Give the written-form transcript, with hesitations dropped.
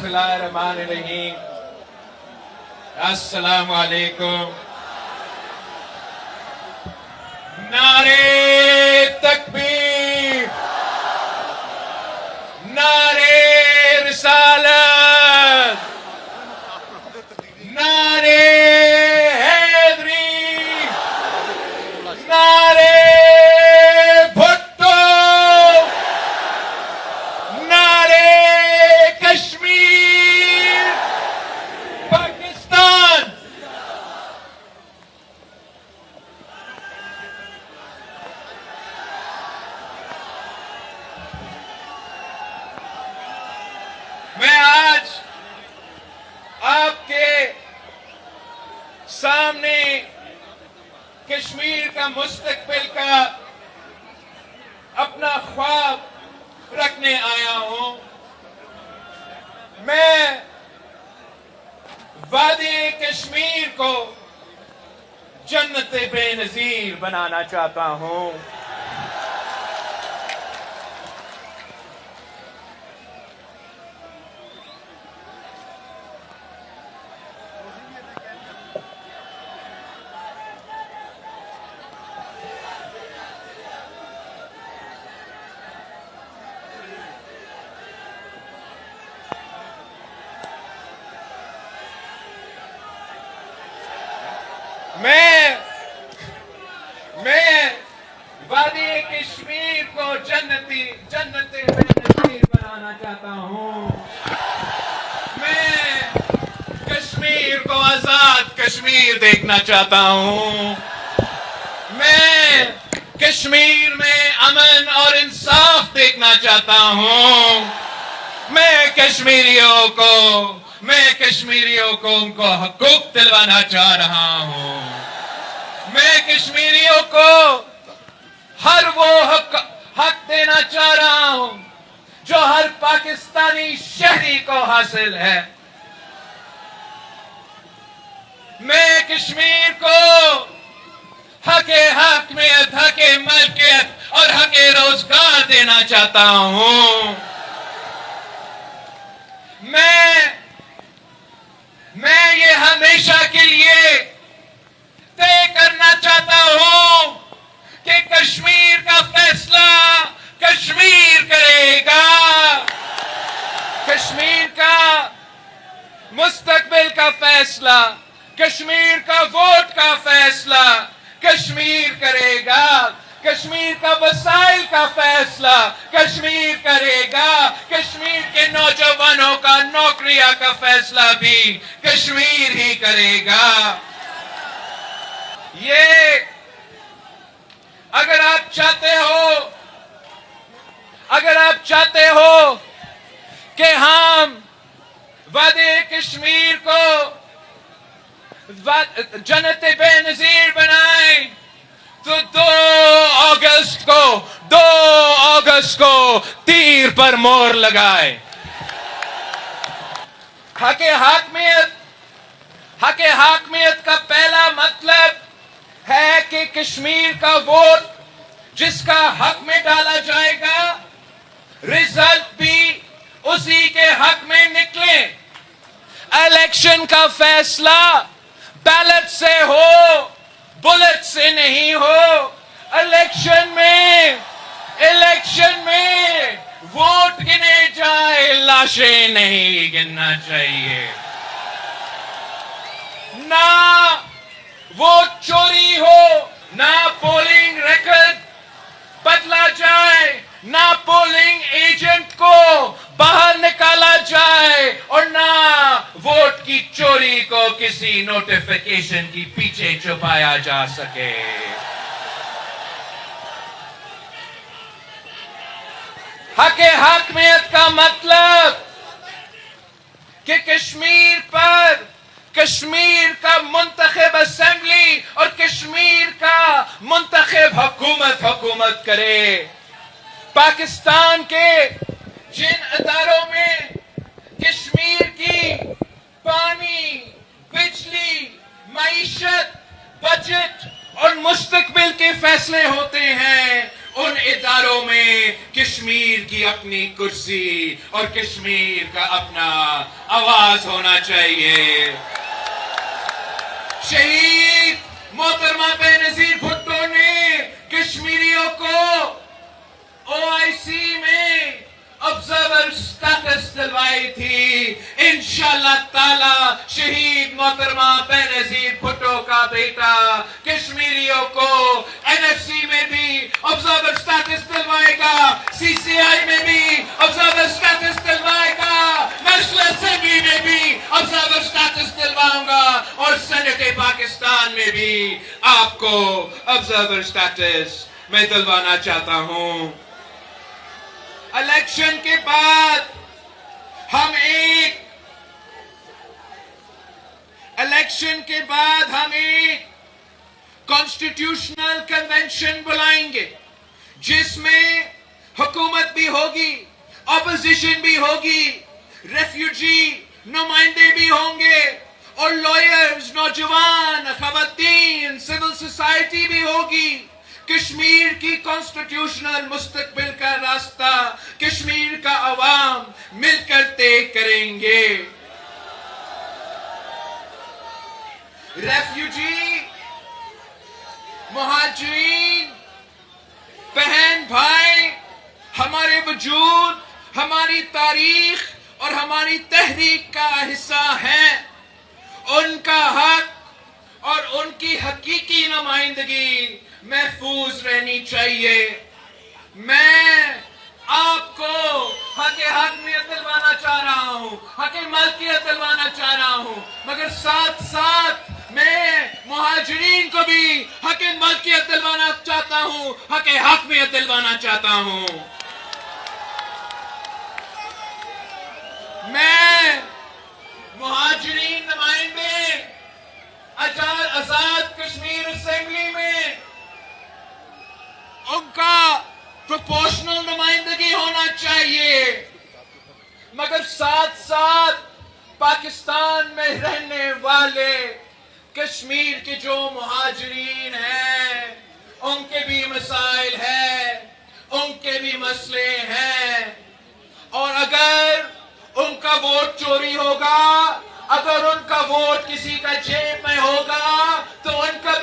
बिस्मिल्लाहिर्रहमानिर्रहीम। अस्सलाम वालेकुम। नारे तकबीर, नारे रिसालत, नारे हैदरी, नारे भुट्टो, नारे कश्मीर, पाकिस्तान। मैं आज आपके सामने कश्मीर का मुस्तकबिल का अपना ख्वाब रखने आया हूं। मैं वादी कश्मीर को जन्नत बेनज़ीर बनाना चाहता हूं। मैं वादी कश्मीर को जन्नत बेनज़ीर बनाना चाहता हूं। मैं कश्मीर को आजाद कश्मीर देखना चाहता हूं। मैं कश्मीर में अमन और इंसाफ देखना चाहता हूं। मैं कश्मीरियों को उनको हकूक दिलवाना चाह रहा हूं। मैं कश्मीरियों को हर वो हक देना चाह रहा हूं जो हर पाकिस्तानी शहरी को हासिल है। मैं कश्मीर को हके हकमियत, हके मलकियत और हके रोजगार देना चाहता हूं। मैं ये हमेशा के लिए तय करना चाहता हूं कि कश्मीर का फैसला कश्मीर करेगा। कश्मीर का मुस्तकबिल का फैसला, कश्मीर का वोट का फैसला कश्मीर करेगा। कश्मीर का वसाइल का फैसला कश्मीर करेगा। कश्मीर के नौजवानों का नौकरियां का फैसला भी कश्मीर ही करेगा। ये अगर आप चाहते हो कि हम वादी कश्मीर को जन्नत बेनज़ीर बनाएं तो 2 अगस्त को तीर पर मोहर लगाए। हके हाकमियत का पहला मतलब है कि कश्मीर का वोट जिसका हक में डाला जाएगा, रिजल्ट भी उसी के हक में निकले। इलेक्शन का फैसला बैलेट से हो, बुलेट से नहीं हो। इलेक्शन में वोट गिने जाए, लाशें नहीं गिनना चाहिए। ना वोट चोरी हो, ना पोलिंग रिकॉर्ड बदला जाए, ना पोलिंग एजेंट को बाहर निकाला जाए और ना वोट की चोरी को किसी नोटिफिकेशन के पीछे छुपाया जा सके। हके हाकमियत का मतलब कि कश्मीर का मुंतखब असेंबली और कश्मीर का मुंतखब हुकूमत करे। पाकिस्तान के जिन अदारों में कश्मीर की पानी, बिजली, मईशत, बजट और मुस्तकबिल के फैसले होते हैं, ان اداروں میں کشمیر کی اپنی کرسی اور کشمیر کا اپنا آواز ہونا چاہیے. شہید محترمہ بے نظیر بھٹو نے کشمیریوں کو OIC میں آبزرور سٹیٹس دلوائی تھی. انشاءاللہ تعالی شہید محترمہ بے نظیر بھٹو کا بیٹا کشمیریوں کو NFC میں بھی آبزرور سٹیٹس دلوائے گا, CCI میں بھی آبزرور سٹیٹس دلوائے گا, نیشنل اسمبلی میں بھی آبزرور سٹیٹس دلواؤں گا, اور سینٹ پاکستان میں بھی آپ کو آبزرور سٹیٹس میں دلوانا چاہتا ہوں. الیکشن کے بعد ہم ایک کانسٹیٹیوشنل کنونشن بلائیں گے جس میں حکومت بھی ہوگی, اپوزیشن بھی ہوگی, ریفیوجی نمائندے بھی ہوں گے, اور لائرز, نوجوان, خواتین, سول سوسائٹی بھی ہوگی. کشمیر کی کانسٹیٹیوشنل مستقبل کا راستہ کشمیر کا عوام مل کر طے کریں گے. ریفیوجی, مہاجرین, بہن بھائی ہمارے وجود, ہماری تاریخ اور ہماری تحریک کا حصہ ہیں. ان کا حق اور ان کی حقیقی نمائندگی محفوظ رہنی چاہیے. میں آپ کو حق حاکمیت دلوانا چاہ رہا ہوں, حق ملکیت دلوانا چاہ رہا ہوں, مگر ساتھ ساتھ میں مہاجرین کو بھی حق ملکیت دلوانا چاہتا ہوں, حق حاکمیت دلوانا چاہتا ہوں. میں مہاجرین نمائندے آزاد کشمیر اسمبلی میں ان کا پروپورشنل نمائندگی ہونا چاہیے, مگر ساتھ ساتھ پاکستان میں رہنے والے کشمیر کے جو مہاجرین ہیں ان کے بھی مسائل ہیں, ان کے بھی مسئلے ہیں, اور اگر ان کا ووٹ چوری ہوگا, اگر ان کا ووٹ کسی کا جیب میں ہوگا تو ان کا بھی